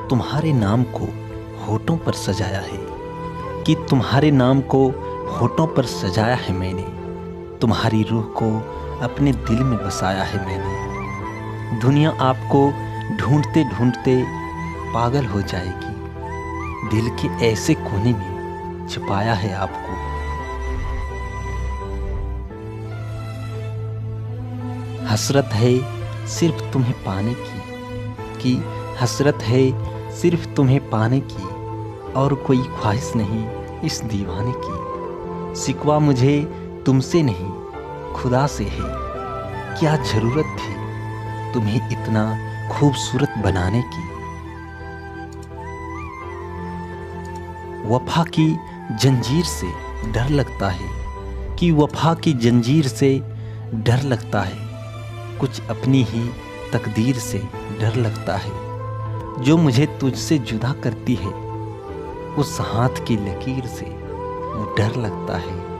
तुम्हारे नाम को होठों पर सजाया है, कि तुम्हारे नाम को होठों पर सजाया है मैंने, तुम्हारी रूह को अपने दिल में बसाया है मैंने। दुनिया आपको ढूंढते ढूंढते पागल हो जाएगी, दिल के ऐसे कोने में छुपाया है आपको। हसरत है सिर्फ तुम्हें पाने की, कि हसरत है सिर्फ तुम्हें पाने की, और कोई ख्वाहिश नहीं इस दीवाने की। सिकवा मुझे तुमसे नहीं खुदा से है, क्या ज़रूरत थी तुम्हें इतना खूबसूरत बनाने की। वफा की जंजीर से डर लगता है, कि वफा की जंजीर से डर लगता है, कुछ अपनी ही तकदीर से डर लगता है। जो मुझे तुझसे जुदा करती है, उस हाथ की लकीर से डर लगता है।